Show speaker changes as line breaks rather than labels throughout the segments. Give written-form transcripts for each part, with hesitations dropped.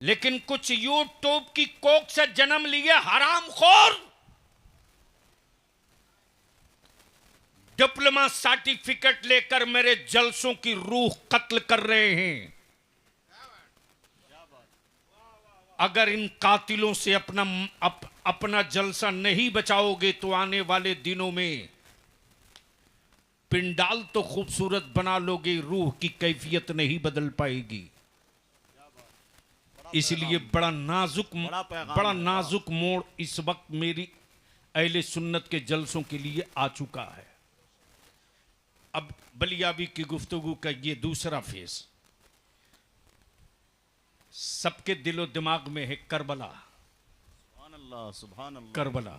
लेकिन कुछ यूट्यूब की कोख से जन्म लिए हरामखोर डिप्लोमा सर्टिफिकेट लेकर मेरे जलसों की रूह कत्ल कर रहे हैं। अगर इन कातिलों से अपना जलसा नहीं बचाओगे तो आने वाले दिनों में पिंडाल तो खूबसूरत बना लोगे, रूह की कैफियत नहीं बदल पाएगी। इसलिए बड़ा नाजुक मोड़ इस वक्त मेरी अहले सुन्नत के जलसों के लिए आ चुका है। अब बलियाबी की गुफ्तगू का ये दूसरा फेस सबके दिलो दिमाग में है करबला।
सुभान अल्लाह,
करबला।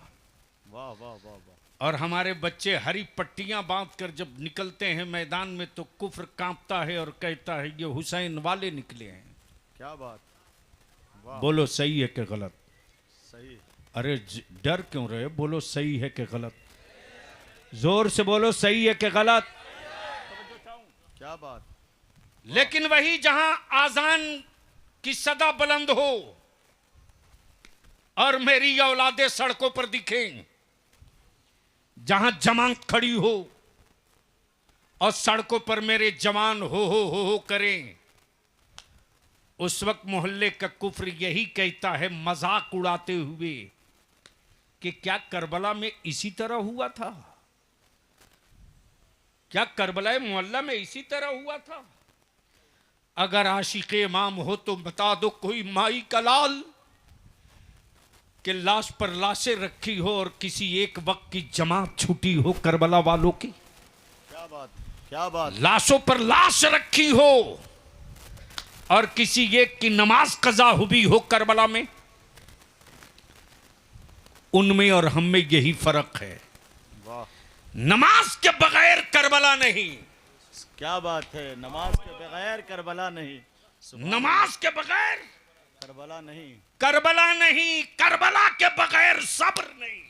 वाह वाह वाह वाह।
और हमारे बच्चे हरी पट्टियां बांधकर जब निकलते हैं मैदान में तो कुफ्र कांपता है और कहता है ये हुसैन वाले निकले हैं।
क्या बात, वाह।
बोलो सही है कि गलत?
सही।
अरे डर क्यों रहे, बोलो सही है कि गलत? जोर से बोलो सही है कि गलत?
क्या बात।
लेकिन वही जहां आजान की सदा बुलंद हो और मेरी औलादे सड़कों पर दिखें, जहां जमात खड़ी हो और सड़कों पर मेरे जवान हो करें, उस वक्त मोहल्ले का कुफ्र यही कहता है मजाक उड़ाते हुए कि क्या करबला में इसी तरह हुआ था? क्या करबला मोहल्ला में इसी तरह हुआ था? अगर आशिक इमाम हो तो बता दो कोई माई का लाल कि लाश पर लाशें रखी हो और किसी एक वक्त की जमात छूटी हो करबला वालों की।
क्या बात, क्या बात।
लाशों पर लाश रखी हो और किसी एक की नमाज कजा हुई हो करबला में। उनमें और हम में यही फर्क है।
वाह।
नमाज के बगैर करबला नहीं।
क्या बात है, नमाज के बगैर करबला नहीं।
नमाज के बगैर
करबला नहीं।
करबला नहीं, करबला के बगैर सब्र नहीं।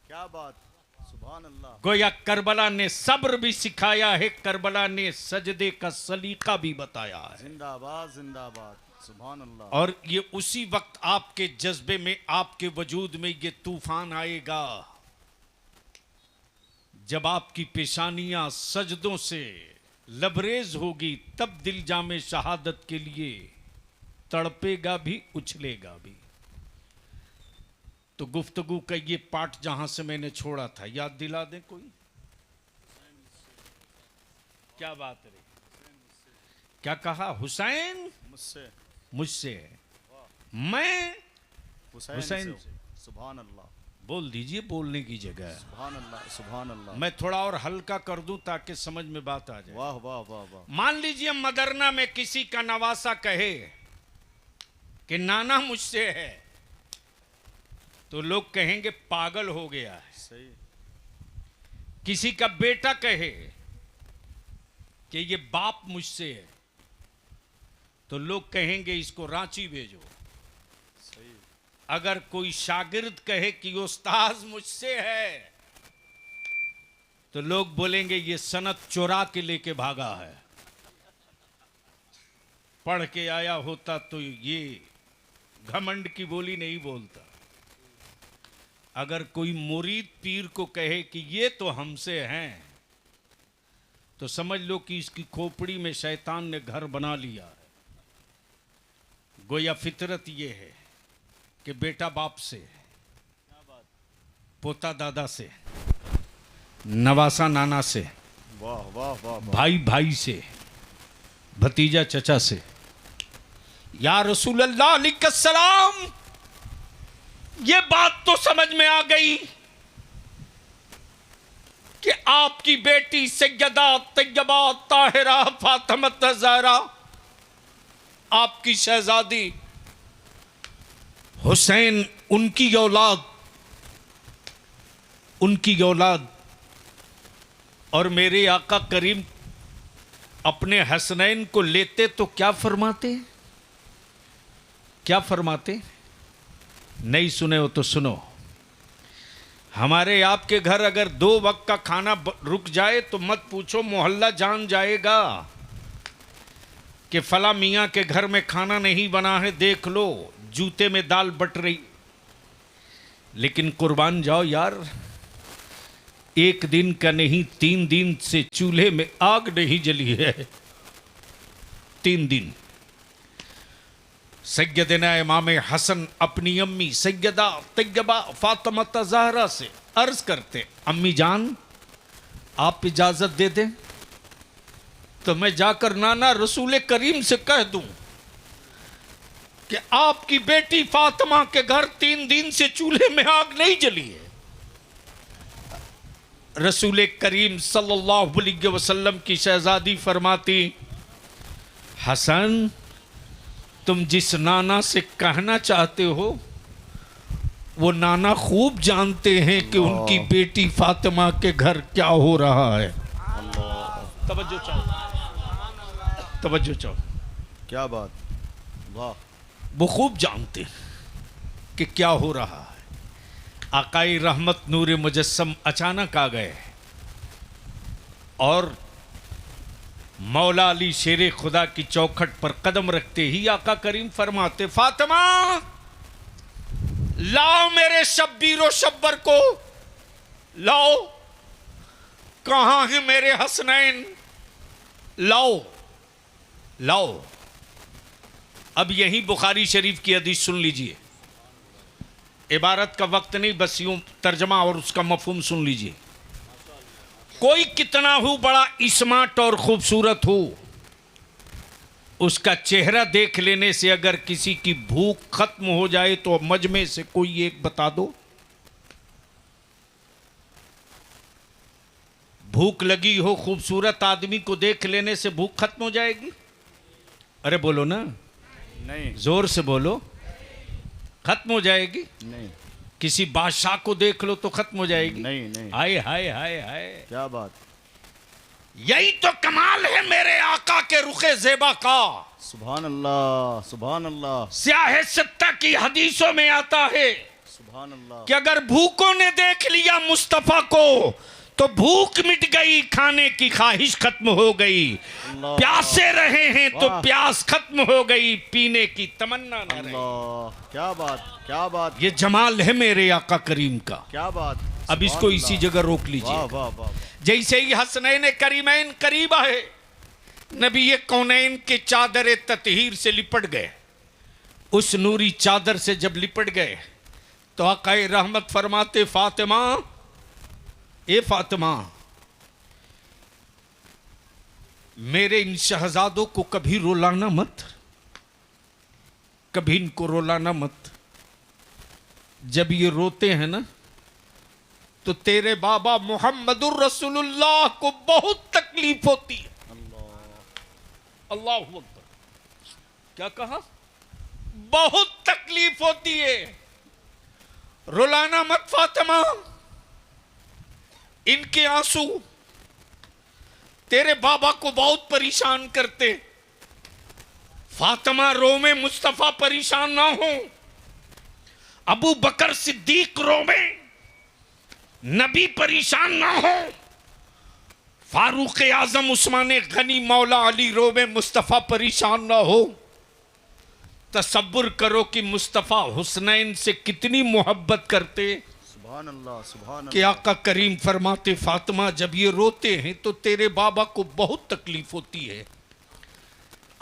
क्या बात, सुभान अल्लाह।
गोया करबला ने सब्र भी सिखाया है, करबला ने सजदे का सलीका भी बताया है।
जिंदाबाद जिंदाबाद, सुभान अल्लाह।
और ये उसी वक्त आपके जज्बे में, आपके वजूद में ये तूफान आएगा जब आपकी पेशानियां सजदों से लबरेज होगी, तब दिल जामे शहादत के लिए तड़पेगा भी, उछलेगा भी। तो गुफ्तगू का ये पार्ट जहां से मैंने छोड़ा था याद दिला दें कोई? क्या बात रही? क्या कहा? हुसैन
मुझसे,
मुझसे है, मैं हुसैन
से। सुभान अल्लाह।
बोल दीजिए, बोलने की जगह है।
सुभान अल्लाह, सुभान अल्लाह।
मैं थोड़ा और हल्का कर दूं ताकि समझ में बात आ जाए।
वाह वाह वाह वाह।
मान लीजिए मदरना में किसी का नवासा कहे कि नाना मुझसे है, तो लोग कहेंगे पागल हो गया है।
सही।
किसी का बेटा कहे कि ये बाप मुझसे है, तो लोग कहेंगे इसको रांची भेजो।
सही।
अगर कोई शागिर्द कहे कि उस्ताद मुझसे है, तो लोग बोलेंगे ये सनद चुरा के लेके भागा है। पढ़ के आया होता तो ये घमंड की बोली नहीं बोलता। अगर कोई मुरीद पीर को कहे कि ये तो हमसे हैं, तो समझ लो कि इसकी खोपड़ी में शैतान ने घर बना लिया है। गोया फितरत ये है कि बेटा बाप से, पोता दादा से, नवासा नाना से,
वाह वाह वाह।
भाई भाई से, भतीजा चचा से, या रसूल अल्लाह अलैहिस्सलाम, ये बात तो समझ में आ गई कि आपकी बेटी सैयदा तैयबा ताहिरा फातिमा ज़हरा, आपकी शहजादी हुसैन, उनकी औलाद और मेरे आका करीम अपने हसनैन को लेते तो क्या फरमाते? क्या फरमाते? नहीं सुने हो तो सुनो। हमारे आपके घर अगर 2 वक्त का खाना रुक जाए तो मत पूछो, मोहल्ला जान जाएगा। कि फला मियाँ के घर में खाना नहीं बना है, देख लो जूते में दाल बट रही। लेकिन कुर्बान जाओ यार, एक दिन का नहीं 3 दिन से चूल्हे में आग नहीं जली है। 3 दिन। सैयदना इमाम हसन अपनी अम्मी सैयदा तैयबा फातिमा ज़हरा से अर्ज करते, अम्मी जान आप इजाजत दे दें तो मैं जाकर नाना रसूल करीम से कह दूं कि आपकी बेटी फातिमा के घर 3 दिन से चूल्हे में आग नहीं जली है। रसूल करीम सल्लल्लाहु अलैहि वसल्लम की शहजादी फरमाती, हसन तुम जिस नाना से कहना चाहते हो वो नाना खूब जानते हैं कि उनकी बेटी फातिमा के घर क्या हो रहा है। तवज्जो चाहो, तवज्जो चाहो।
क्या बात, वाह।
वो खूब जानते हैं कि क्या हो रहा है। आकाई रहमत नूर मुजस्सम अचानक आ गए और मौला अली शेरे खुदा की चौखट पर कदम रखते ही आका करीम फरमाते, फातिमा लाओ मेरे शब्बीर व शब्बर को, लाओ। कहां है मेरे हसनैन, लाओ लाओ। अब यही बुखारी शरीफ की हदीस सुन लीजिए। इबारत का वक्त नहीं, बस यूं तर्जमा और उसका मफहूम सुन लीजिए। कोई कितना हो बड़ा स्मार्ट और खूबसूरत हो, उसका चेहरा देख लेने से अगर किसी की भूख खत्म हो जाए तो मजमे से कोई एक बता दो। भूख लगी हो, खूबसूरत आदमी को देख लेने से भूख खत्म हो जाएगी? अरे बोलो ना,
नहीं।
जोर से बोलो। खत्म हो जाएगी?
नहीं।
किसी बादशाह को देख लो तो खत्म हो जाएगी?
नहीं नहीं।
हाय हाय हाय हाय।
क्या बात।
यही तो कमाल है मेरे आका के रुखे ज़ेबा का।
सुभान अल्लाह, सुभान अल्लाह।
स्याह सित्ता की हदीसों में आता है
सुभान अल्लाह
कि अगर भूखों ने देख लिया मुस्तफा को तो भूख मिट गई, खाने की ख्वाहिश खत्म हो गई।
अल्लाह।
प्यासे रहे हैं तो
वाह।
प्यास खत्म हो गई, पीने की तमन्ना न रही।
अल्लाह, क्या बात, क्या बात।
ये जमाल है मेरे आका करीम का।
क्या बात।
अब इसको
सुभान
इसी
अल्लाह।
जगह रोक लीजिए।
वाह वाह वाह।
जैसे ही हसनैन करीमैन करीब आए, नबी कौनैन के चादर ततहीर से लिपट गए। उस नूरी चादर से जब लिपट गए तो आकाए रहमत फरमाते, फातिमा, ए फातिमा, मेरे इन शहजादों को कभी रुलाना मत, कभी इनको रुलाना मत। जब ये रोते हैं ना तो तेरे बाबा मुहम्मदुर रसूलुल्लाह को बहुत तकलीफ होती है। अल्लाह अकबर। क्या कहा? बहुत तकलीफ होती है। रुलाना मत फातिमा, इनके आंसू तेरे बाबा को बहुत परेशान करते। फातिमा रोवे, मुस्तफा परेशान ना हो। अबू बकर सिद्दीक रोवे, नबी परेशान ना हो। फारूक आजम उस्मान गनी मौला अली रोवे, मुस्तफा परेशान ना हो। तसब्बुर करो कि मुस्तफा हुसनैन से कितनी मोहब्बत करते।
सुभान अल्लाह, सुभान
कि
अल्लाह।
आका करीम फरमाते, फातिमा जब ये रोते हैं तो तेरे बाबा को बहुत तकलीफ होती है।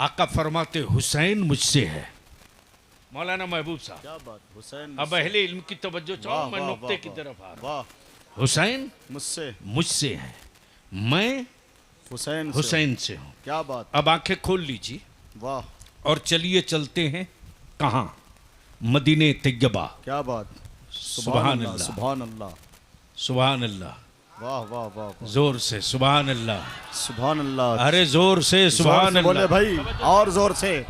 आका फरमाते, हुसैन मुझसे है। मौलाना महबूब साहब,
क्या बात। हुसैन
अब अहले इल्म की तवज्जो चाहो,
वाह,
मैं
वाह,
नुक्ते
वाह,
की
वाह,
तरफ आ रहा हूं।
वाह।
हुसैन
मुझसे,
मुझसे है, मैं
हुसैन से।
हुसैन से हूं।
क्या बात।
अब आंखें खोल लीजिए
वाह।
और चलिए चलते हैं कहां? मदीने तैयबा।
क्या बात।
सुभान अल्लाह,
सुभान अल्लाह।
सुभान अल्लाह।
वाह वाह वाह वाह।
जोर से सुभान अल्लाह।
सुभान अल्लाह।
अरे जोर से सुभान
जोर से बोले
अल्लाह।
भाई, और जोर से। और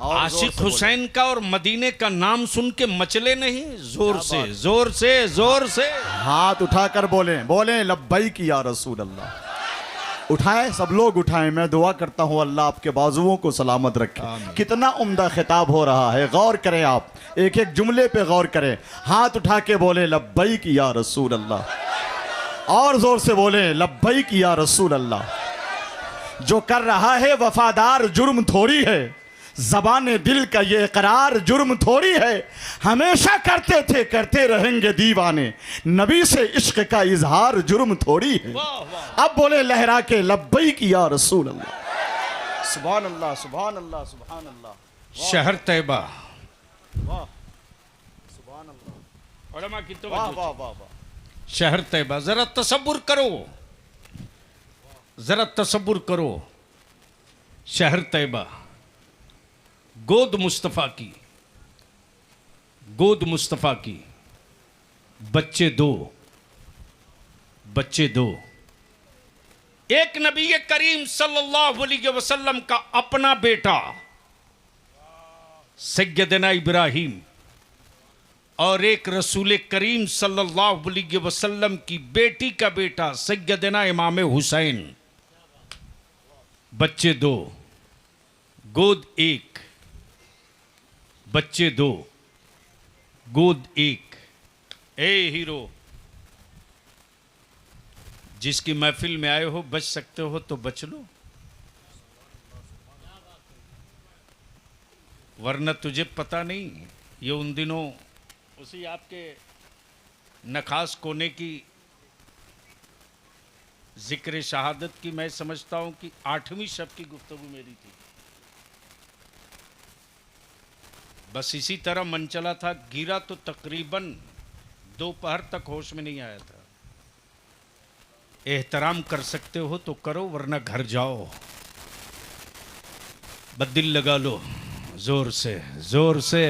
जोर
आशिक
से बोले।
हुसैन का और मदीने का नाम सुन के मचले नहीं? जोर
क्या
से
बात।
जोर से जोर से।
हाथ उठाकर बोले, बोले लब्बैक या रसूल अल्लाह। उठाए, सब लोग उठाएं। मैं दुआ करता हूँ अल्लाह आपके बाजुओं को सलामत रखे। कितना उम्दा खिताब हो रहा है, गौर करें आप, एक एक जुमले पे गौर करें। हाथ उठा के बोले लब्बैक या रसूल अल्लाह, और जोर से बोले लब्बैक या रसूल अल्लाह। जो कर रहा है वफादार जुर्म थोड़ी है, ज़बान दिल का ये इकरार जुर्म थोड़ी है। हमेशा करते थे करते रहेंगे दीवाने, नबी से इश्क का इजहार जुर्म थोड़ी है। अब बोले लहरा के लब्बैक या रसूल अल्लाह। सुभान अल्लाह, सुभान अल्लाह, सुभान अल्लाह।
शहर तैयबा,
वाह, सुभान अल्लाह,
उलमा की
वाह
तवज्जो।
वाह वाह वाह।
शहर तैयबा, जरा तसव्वुर करो, जरा तसव्वुर करो। शहर तैयबा, गोद मुस्तफ़ा की, गोद मुस्तफ़ा की, बच्चे दो, बच्चे दो। एक नबी करीम सल्लल्लाहु अलैहि वसल्लम का अपना बेटा सैयदना इब्राहिम और एक रसूल करीम सल्लल्लाहु अलैहि वसल्लम की बेटी का बेटा सैयदना इमाम हुसैन। बच्चे दो, गोद एक, बच्चे दो, गोद एक। ए हीरो, जिसकी महफिल में आए हो, बच सकते हो तो बच लो, वरना तुझे पता नहीं ये उन दिनों उसी आपके नखास कोने की जिक्र शहादत की मैं समझता हूं कि 8वीं शब की गुफ्तगू मेरी थी। बस इसी तरह मन चला था, गिरा तो तकरीबन दोपहर तक होश में नहीं आया था। एहतराम कर सकते हो तो करो, वरना घर जाओ। बदिल लगा लो, जोर से, जोर से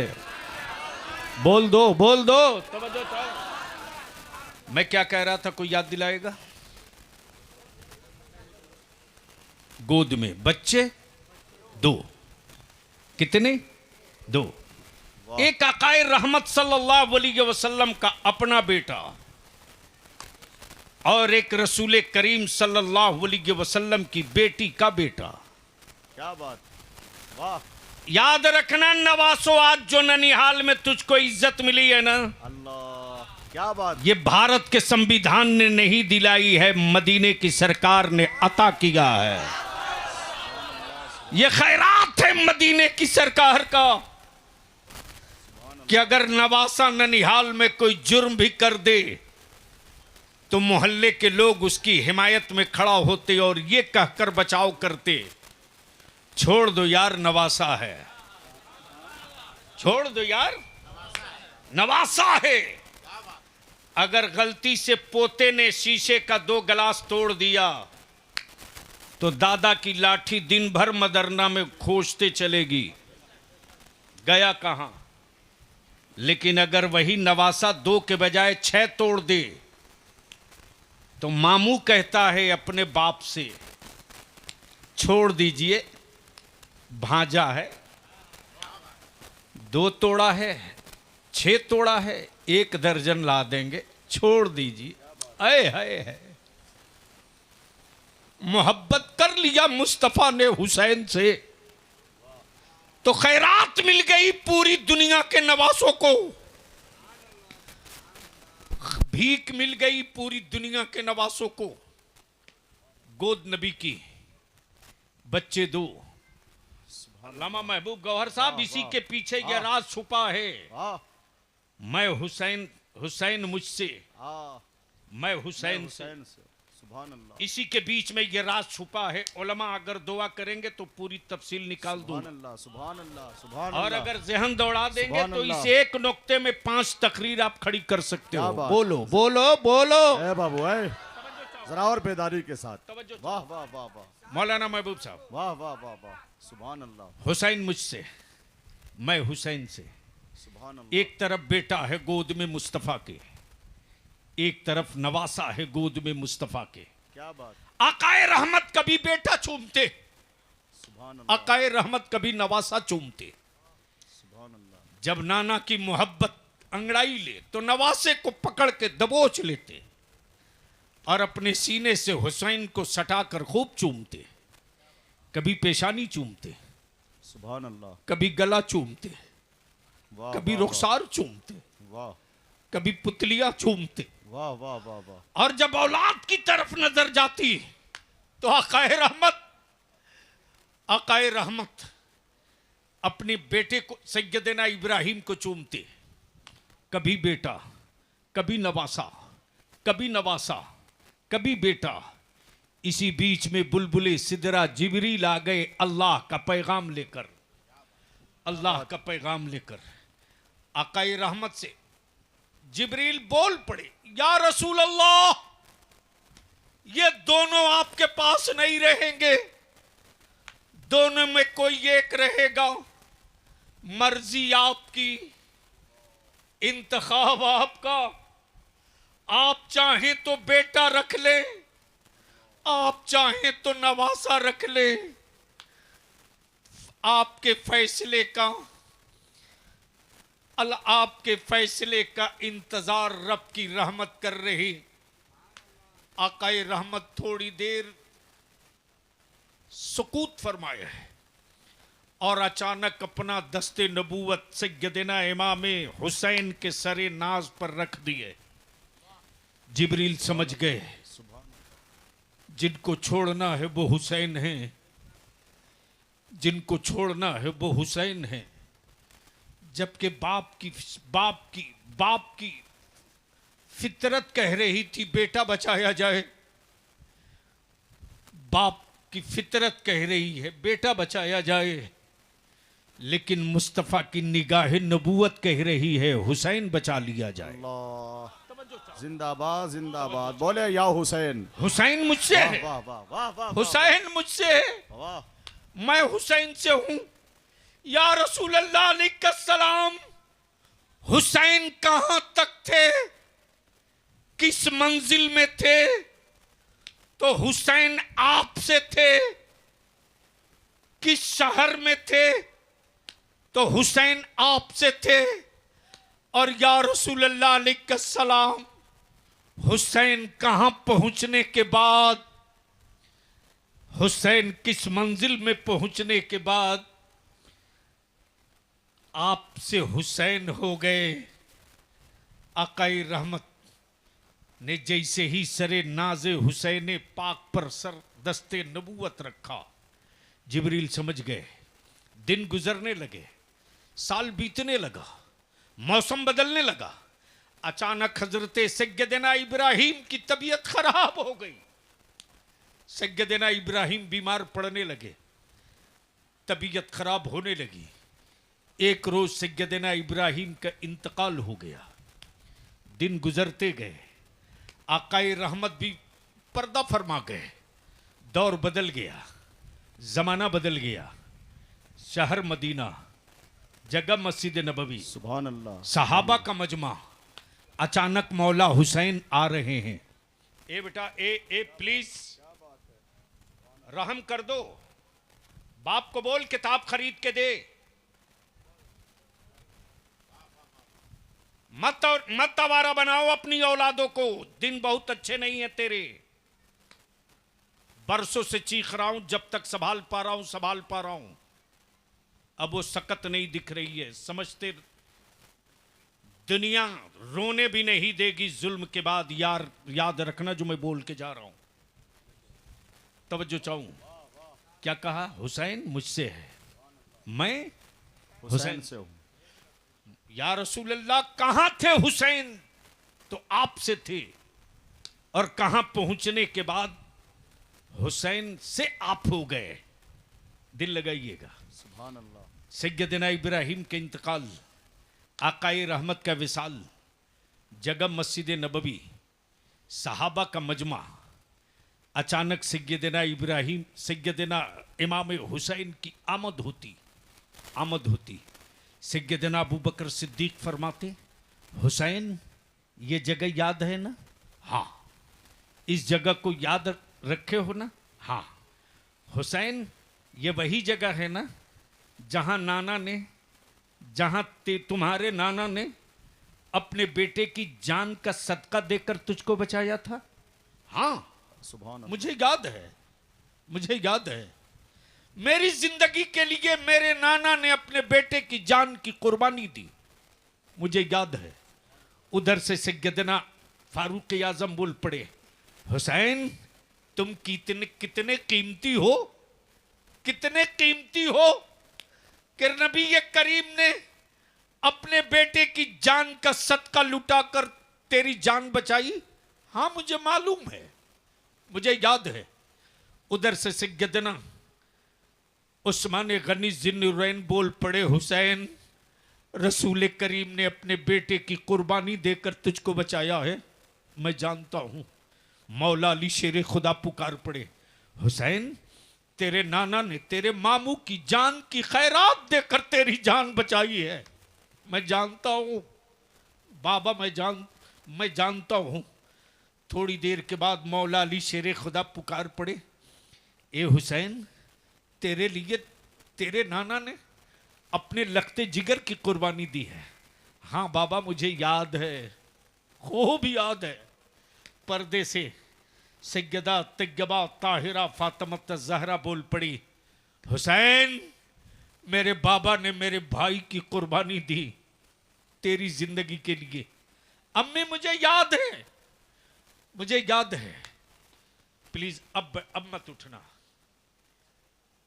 बोल दो, बोल दो। तवज्जो तो। मैं क्या कह रहा था, कोई याद दिलाएगा? गोद में बच्चे दो, कितने? दो। एक आकाए रहमत सल्लल्लाहु अलैहि वसल्लम का अपना बेटा और एक रसूल करीम सल्लल्लाहु अलैहि वसल्लम की बेटी का बेटा।
क्या बात, वाह।
याद रखना नवासो, आज जो ननिहाल में तुझको इज्जत मिली है ना,
अल्लाह, क्या बात।
ये भारत के संविधान ने नहीं दिलाई है, मदीने की सरकार ने अता किया है। ये खैरात है मदीने की सरकार का कि अगर नवासा ननिहाल में कोई जुर्म भी कर दे तो मोहल्ले के लोग उसकी हिमायत में खड़ा होते और ये कहकर बचाव करते, छोड़ दो यार नवासा है, छोड़ दो यार नवासा है। अगर गलती से पोते ने शीशे का 2 गिलास तोड़ दिया तो दादा की लाठी दिन भर मदरना में खोजते चलेगी, गया कहां। लेकिन अगर वही नवासा 2 के बजाय 6 तोड़ दे तो मामू कहता है अपने बाप से, छोड़ दीजिए, भांजा है, 2 तोड़ा है, 6 तोड़ा है, 1 दर्जन ला देंगे, छोड़ दीजिए। आए हाय है, मोहब्बत कर लिया मुस्तफा ने हुसैन से तो खैरात मिल गई पूरी दुनिया के नवासों को, भीख मिल गई पूरी दुनिया के नवासों को। गोद नबी की, बच्चे दो। अल्लामा महबूब गौहर साहब, इसी के पीछे यह राज छुपा है। मैं हुसैन, हुसैन मुझसे, मैं हुसैन से। सुभान अल्लाह। इसी के बीच में यह राज छुपा है। उलमा अगर दुआ करेंगे तो पूरी तफसील निकाल दूं।
सुभान अल्लाह, सुभान अल्लाह, सुभान अल्लाह।
और अगर जहन दौड़ा देंगे तो इस एक नुक्ते में 5 तकरीर आप खड़ी कर सकते हो। बोलो बोलो बोलो।
ए बाबू, जरा और बेदारी के साथ। वाह वाह वाह वाह।
मौलाना महबूब साहब,
वाह वाह वाह वाह, सुभान अल्लाह।
हुसैन मुझसे, मैं हुसैन से।
सुभान अल्लाह।
एक तरफ बेटा है गोद में मुस्तफा के, एक तरफ नवासा है गोद में मुस्तफा के।
क्या बात।
आकाए रहमत कभी बेटा चूमते,
सुभान अल्लाह।
आकाए रहमत कभी नवासा चूमते।
सुभान अल्लाह।
जब नाना की मोहब्बत अंगड़ाई ले तो नवासे को पकड़ के दबोच लेते और अपने सीने से हुसैन को सटाकर खूब चूमते। कभी पेशानी चूमते,
सुभान अल्लाह।
कभी गला चूमते, कभी रुखसार चूमते,
वाह,
कभी पुतलियां चूमते।
वाह वाह वाह वाह।
और जब औलाद की तरफ नजर जाती तो आकाए रहमत आकाए रहमत अपने बेटे को सैयदना इब्राहिम को चूमते, कभी बेटा, कभी नवासा, कभी नवासा, कभी बेटा। इसी बीच में बुलबुले सिदरा जिब्रील आ गए अल्लाह का पैगाम लेकर, अल्लाह का पैगाम लेकर। आकाए रहमत से जिब्रील बोल पड़े, या रसूल अल्लाह, ये दोनों आपके पास नहीं रहेंगे, दोनों में कोई एक रहेगा, मर्जी आपकी, इंतखाब आपका। आप चाहें तो बेटा रख ले, आप चाहें तो नवासा रख ले, आपके फैसले का, आपके फैसले का इंतजार रब की रहमत कर रही। आकाए रहमत थोड़ी देर सुकूत फरमाया है और अचानक अपना दस्ते नबूवत सैयदना इमाम हुसैन के सरे नाज पर रख दिए। जिब्रील समझ गए जिनको छोड़ना है वो हुसैन हैं, जिनको छोड़ना है वो हुसैन हैं। जबकि बाप की फितरत कह रही थी बेटा बचाया जाए, बाप की फितरत कह रही है बेटा बचाया जाए, लेकिन मुस्तफ़ा की निगाह नबूवत कह रही है हुसैन बचा लिया जाए।
अल्लाह जिंदाबाद जिंदाबाद। बोले या हुसैन,
हुसैन मुझसे है,
वाह वाह वाह वाह,
हुसैन मुझसे है,
वाह।
मैं हुसैन से हूं। या रसूल अल्लाह अलैहिस्सलाम, हुसैन कहां तक थे, किस मंजिल में थे? तो हुसैन आपसे थे। किस शहर में थे? तो हुसैन आपसे थे। और या रसूल अल्लाह अलैहिस्सलाम, हुसैन कहां पहुंचने के बाद, हुसैन किस मंजिल में पहुंचने के बाद आपसे हुसैन हो गए। आकाई रहमत ने जैसे ही सरे नाज़े हुसैन पाक पर सर दस्ते नबूवत रखा, जिब्रील समझ गए। दिन गुजरने लगे, साल बीतने लगा, मौसम बदलने लगा। अचानक हजरत सैयदना इब्राहिम की तबीयत खराब हो गई। सैयदना इब्राहिम बीमार पड़ने लगे, तबीयत खराब होने लगी। एक रोज सैयदना इब्राहिम का इंतकाल हो गया। दिन गुजरते गए, आकाए रहमत भी पर्दा फरमा गए। दौर बदल गया, जमाना बदल गया। शहर मदीना, जगह मस्जिद नबवी,
सुभान अल्लाह,
सहाबा का मजमा। अचानक मौला हुसैन आ रहे हैं। ए बेटा, ए प्लीज रहम कर दो, बाप को बोल किताब खरीद के दे। मत आवारा बनाओ अपनी औलादों को, दिन बहुत अच्छे नहीं है तेरे। बरसों से चीख रहा हूं, जब तक संभाल पा रहा हूं। अब वो सकत नहीं दिख रही है। समझते दुनिया रोने भी नहीं देगी जुल्म के बाद। यार याद रखना जो मैं बोल के जा रहा हूं, तवज्जो चाहूं। क्या कहा? हुसैन मुझसे है, मैं हुसैन
से हूं।
या रसूल अल्लाह, कहां थे हुसैन? तो आपसे थे। और कहां पहुंचने के बाद हुसैन से आप हो गए। दिल लगाइएगा।
सुभान अल्लाह।
सैयदना इब्राहिम के इंतकाल, आकाए रहमत का विसाल, जगह मस्जिद नबवी, सहाबा का मजमा। अचानक सैयदना इब्राहिम, सैयदना इमाम हुसैन की आमद होती। सैयदना अबू बकर सिद्दीक फरमाते, हुसैन ये जगह याद है ना? हाँ। इस जगह को याद रखे हो ना? हाँ। हुसैन ये वही जगह है ना जहां तुम्हारे नाना ने अपने बेटे की जान का सदका देकर तुझको बचाया था? हाँ,
सुभान अल्लाह।
मुझे याद है। मेरी जिंदगी के लिए मेरे नाना ने अपने बेटे की जान की कुर्बानी दी, मुझे याद है। उधर से सैयदना फारूक आजम बोल पड़े, हुसैन तुम कितने कीमती हो, कितने कीमती हो कि नबी करीम ने अपने बेटे की जान का सदका लुटाकर तेरी जान बचाई। हां मुझे मालूम है, मुझे याद है। उधर से सैयदना उस्मान गनी ज़िन्नुरैन बोल पड़े, हुसैन रसूल करीम ने अपने बेटे की कुर्बानी देकर तुझको बचाया है, मैं जानता हूं। मौला अली शेर खुदा पुकार पड़े, हुसैन तेरे नाना ने तेरे मामू की जान की खैरात देकर तेरी जान बचाई है, मैं जानता हूं बाबा, मैं जानता हूं। थोड़ी देर के बाद मौला अली शेर खुदा पुकार पड़े, ए हुसैन तेरे लिए तेरे नाना ने अपने लखते जिगर की कुर्बानी दी है। हाँ बाबा मुझे याद है, खूब याद है। पर्दे से सैयदा तैयबा ताहिरा फातिमा ज़हरा बोल पड़ी, हुसैन मेरे बाबा ने मेरे भाई की कुर्बानी दी तेरी जिंदगी के लिए। अम्मी मुझे याद है, मुझे याद है। प्लीज अब मत उठना,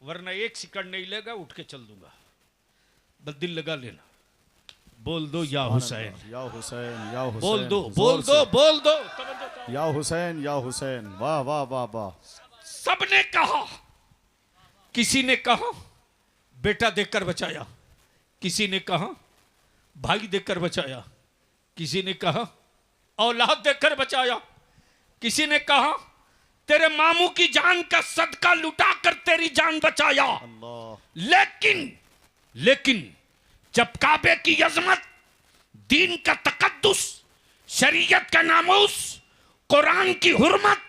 वरना एक सेकंड नहीं लेगा, उठ के चल दूंगा। बस दिल लगा लेना, बोल दो या हुसैन,
या हुसैन, या हुसैन,
बोल दो, बोल दो, बोल दो।
या हुसैन, या हुसैन, वाह वाह वाह वाह।
सबने कहा, किसी ने कहा बेटा देकर बचाया, किसी ने कहा भाई देकर बचाया, किसी ने कहा औलाद देकर बचाया, किसी ने कहा तेरे मामू की जान का सदका लुटाकर तेरी जान बचाया। लेकिन जब काबे की अजमत, दीन का तकद्दुस, शरीयत का नामूस, कुरान की हुर्मत,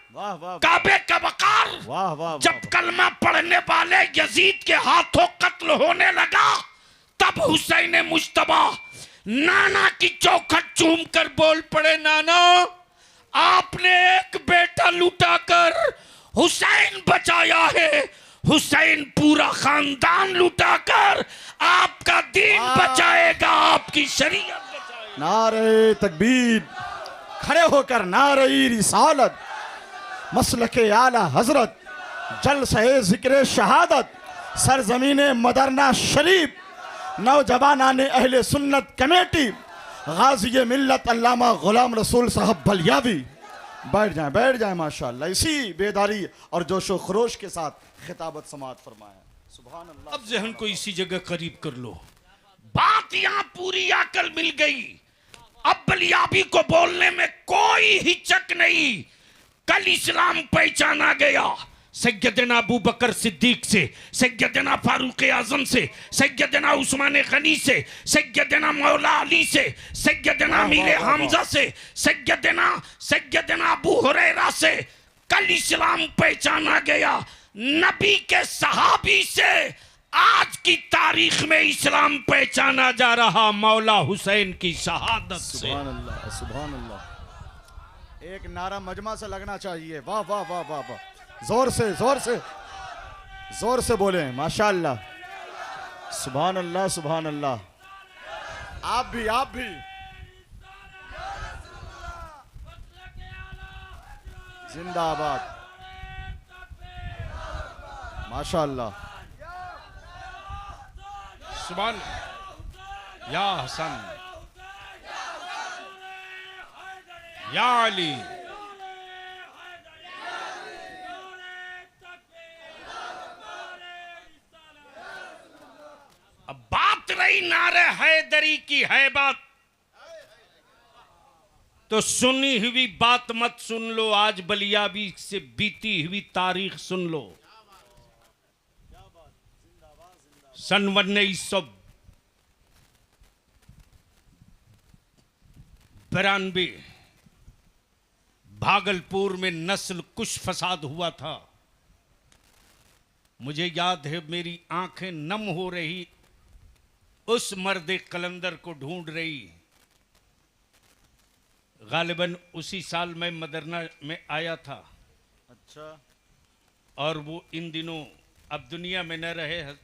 काबे का वकार, जब कलमा पढ़ने वाले यजीद के हाथों कत्ल होने लगा, तब हुसैन मुश्तबा नाना की चौखट चूम कर बोल पड़े, नाना आपने एक बेटा लुटाकर हुसैन बचाया है, हुसैन पूरा खानदान लुटाकर आपका दीन बचाएगा, आपकी शरीयत बचाएगा।
नारे तकबीर, खड़े होकर नारे रिसालत, मसलके आला हजरत, जलसे जिक्र शहादत, सरजमीने मदरना शरीफ, नौजवानाने अहले सुन्नत कमेटी, गाज़ी मिल्लत अल्लामा गुलाम रसूल साहब बलियावी। बैठ जाएं माशाअल्लाह। इसी बेदारी और जोशो खरोश के साथ खिताबत समात फरमाया। सुभान अल्लाह।
अब जहन को इसी जगह करीब कर लो। बात यहां पूरी आकर मिल गई। अब बलियाबी को बोलने में कोई हिचक नहीं। कल इस्लाम पहचाना गया सैयदना अबू बकर सिद्दीक से, सैयदना फारूक आजम से, सैयदना उस्मान गनी से, सैयदना मौला अली से, सैयदना अमीर हमजा से, सैयदना अबू हुरैरा से। कल इस्लाम पहचाना गया नबी के सहाबी से। आज की तारीख में इस्लाम पहचाना जा रहा मौला हुसैन की शहादत से।
सुभान अल्लाह, सुभान अल्लाह। एक नारा मजमा से लगना चाहिए। वाह वाह वाह वाह वाह। जोर से जोर से जोर से बोले माशाअल्लाह। सुभान अल्लाह, सुभान अल्लाह। आप भी जिंदाबाद माशाअल्लाह।
सुभान या हसन या अली। अब बात रही नारे हैदरी की है बात, तो सुनी हुई बात मत सुन लो, आज बलियाबी से बीती हुई तारीख सुन लो। सन 1992 भागलपुर में नस्ल कुश फसाद हुआ था। मुझे याद है मेरी आंखें नम हो रही, उस मर्द कलंदर को ढूंढ रही। गालिबन उसी साल मैं मदरना में आया था।
अच्छा।
और वो इन दिनों अब दुनिया में न रहे,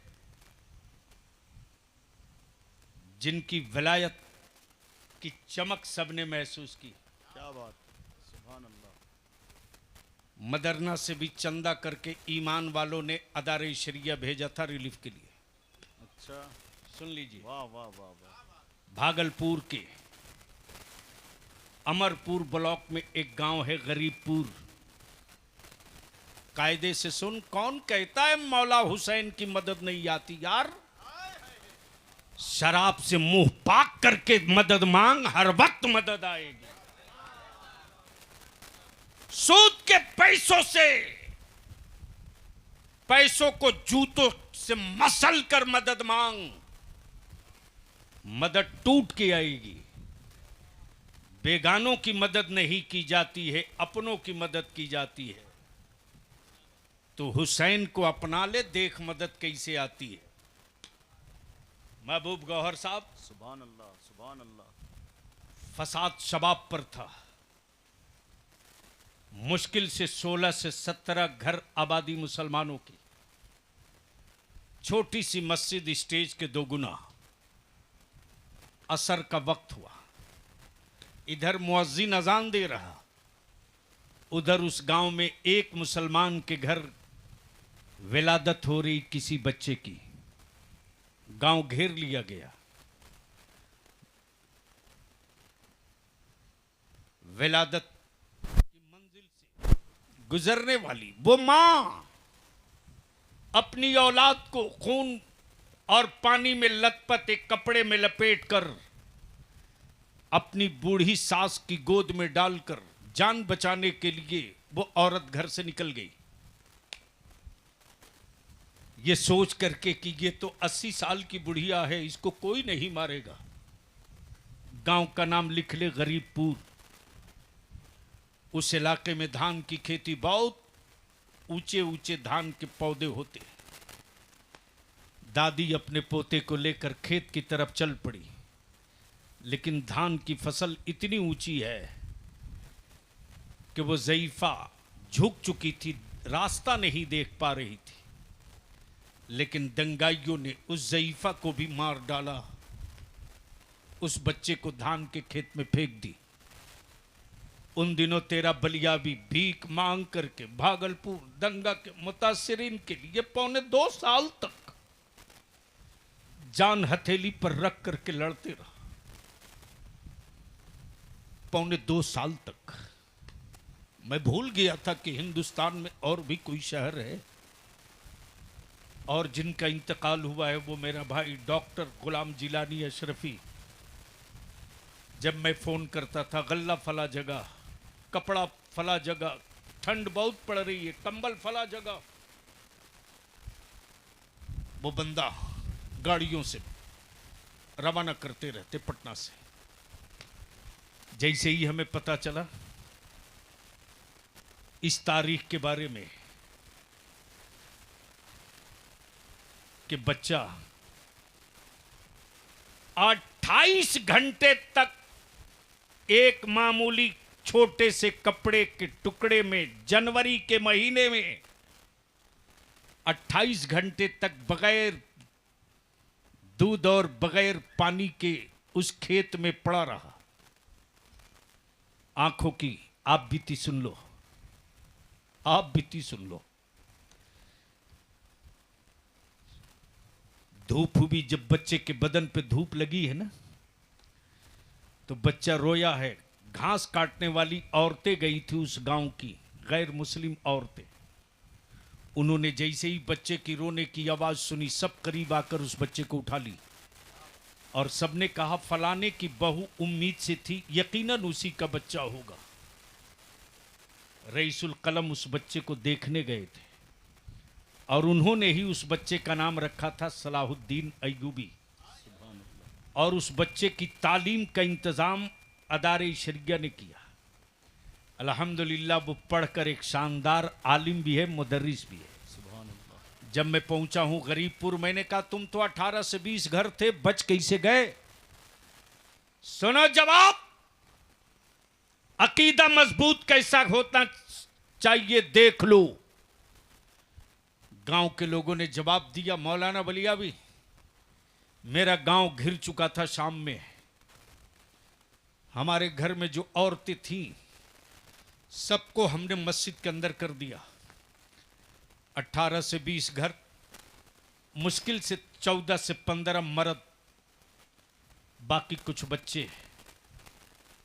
जिनकी विलायत की चमक सबने महसूस की।
क्या बात, सुभान अल्लाह।
मदरना से भी चंदा करके ईमान वालों ने अदारे शरिया भेजा था रिलीफ के लिए।
अच्छा,
सुन लीजिए,
वाह वाह वाह वाह।
भागलपुर के अमरपुर ब्लॉक में एक गांव है गरीबपुर। कायदे से सुन, कौन कहता है मौला हुसैन की मदद नहीं आती यार? शराब से मुंह पाक करके मदद मांग, हर वक्त मदद आएगी। सूद के पैसों से, पैसों को जूतों से मसल कर मदद मांग, मदद टूट के आएगी। बेगानों की मदद नहीं की जाती है, अपनों की मदद की जाती है। तो हुसैन को अपना ले, देख मदद कैसे आती है। महबूब गौहर साहब,
सुभान अल्लाह, सुभान अल्लाह।
फसाद शबाब पर था। मुश्किल से 16 से 17 घर आबादी मुसलमानों की। छोटी सी मस्जिद स्टेज के 2 गुना। असर का वक्त हुआ, इधर मुअज्जिन अजान दे रहा, उधर उस गांव में एक मुसलमान के घर विलादत हो रही किसी बच्चे की। गांव घेर लिया गया। विलादत की मंजिल से गुजरने वाली वो मां अपनी औलाद को खून और पानी में लथपथ एक कपड़े में लपेट कर अपनी बूढ़ी सास की गोद में डालकर जान बचाने के लिए वो औरत घर से निकल गई, ये सोच करके कि ये तो 80 साल की बुढ़िया है, इसको कोई नहीं मारेगा। गांव का नाम लिख ले गरीबपुर। उस इलाके में धान की खेती, बहुत ऊंचे ऊंचे धान के पौधे होते। दादी अपने पोते को लेकर खेत की तरफ चल पड़ी, लेकिन धान की फसल इतनी ऊंची है कि वो ज़ईफ़ा झुक चुकी थी, रास्ता नहीं देख पा रही थी। लेकिन दंगाइयों ने उस ज़ईफ़ा को भी मार डाला, उस बच्चे को धान के खेत में फेंक दी। उन दिनों तेरा बलिया भी भीख मांग करके भागलपुर दंगा के मुतासिरीन के लिए 2.25 साल तक जान हथेली पर रख करके लड़ते रहा। 2.25 साल तक। मैं भूल गया था कि हिंदुस्तान में और भी कोई शहर है, और जिनका इंतकाल हुआ है वो मेरा भाई डॉक्टर गुलाम जिलानी अशरफी। जब मैं फ़ोन करता था, गल्ला फला जगह, कपड़ा फला जगह, ठंड बहुत पड़ रही है, कंबल फला जगह, वो बंदा गाड़ियों से रवाना करते रहते पटना से। जैसे ही हमें पता चला इस तारीख के बारे में कि बच्चा 28 घंटे तक एक मामूली छोटे से कपड़े के टुकड़े में, जनवरी के महीने में 28 घंटे तक बगैर दूध और बगैर पानी के उस खेत में पड़ा रहा। आंखों की आप बीती सुन लो, आप बीती सुन लो। धूप भी जब बच्चे के बदन पे धूप लगी है ना, तो बच्चा रोया है। घास काटने वाली औरतें गई थी उस गांव की, गैर मुस्लिम औरतें। उन्होंने जैसे ही बच्चे की रोने की आवाज सुनी, सब करीब आकर उस बच्चे को उठा ली और सबने कहा फलाने की बहू उम्मीद से थी, यकीनन उसी का बच्चा होगा। रईसुल कलम उस बच्चे को देखने गए थे और उन्होंने ही उस बच्चे का नाम रखा था सलाहुद्दीन अय्यूबी। और उस बच्चे की तालीम का इंतज़ाम अदारे शरिया ने किया। अल्हम्दुलिल्लाह वो पढ़कर एक शानदार आलिम भी है, मुदर्रिस भी है। जब मैं पहुंचा हूं गरीबपुर, मैंने कहा तुम तो 18 से 20 घर थे, बच कैसे गए? सुनो जवाब। अकीदा मजबूत कैसा होता चाहिए देख लो। गांव के लोगों ने जवाब दिया, मौलाना बलिया भी, मेरा गांव घिर चुका था शाम में। हमारे घर में जो औरतें थीं सबको हमने मस्जिद के अंदर कर दिया। 18 से 20 घर, मुश्किल से 14 से 15 मर्द, बाकी कुछ बच्चे,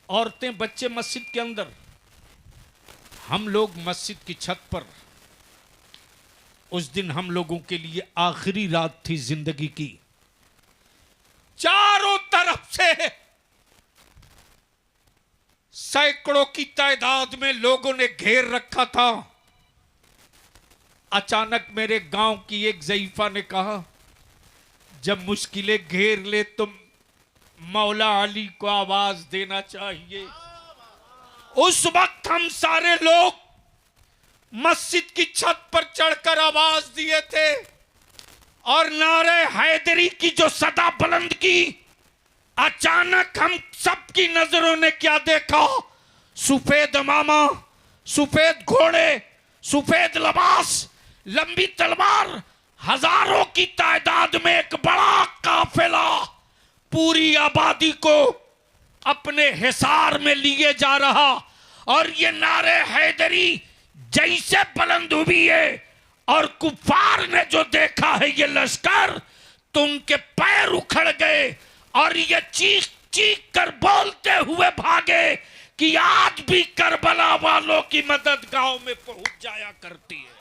औरतें बच्चे मस्जिद के अंदर। हम लोग मस्जिद की छत पर। उस दिन हम लोगों के लिए आखिरी रात थी जिंदगी की। चारों तरफ से सैकड़ों की तादाद में लोगों ने घेर रखा था। अचानक मेरे गांव की एक ज़ईफा ने कहा, जब मुश्किलें घेर ले तो मौला अली को आवाज देना चाहिए। उस वक्त हम सारे लोग मस्जिद की छत पर चढ़कर आवाज दिए थे और नारे हैदरी की जो सदा बुलंद की। अचानक हम सबकी नजरों ने क्या देखा? सफेद अमामा, सफेद घोड़े, सफेद लिबास, लंबी तलवार, हजारों की तादाद में एक बड़ा काफिला पूरी आबादी को अपने हिसार में लिए जा रहा। और ये नारे हैदरी जैसे बुलंद हुई है और कुफार ने जो देखा है ये लश्कर, तो उनके पैर उखड़ गए और ये चीख चीख कर बोलते हुए भागे कि आज भी करबला वालों की मदद गांव में पहुंच जाया करती है।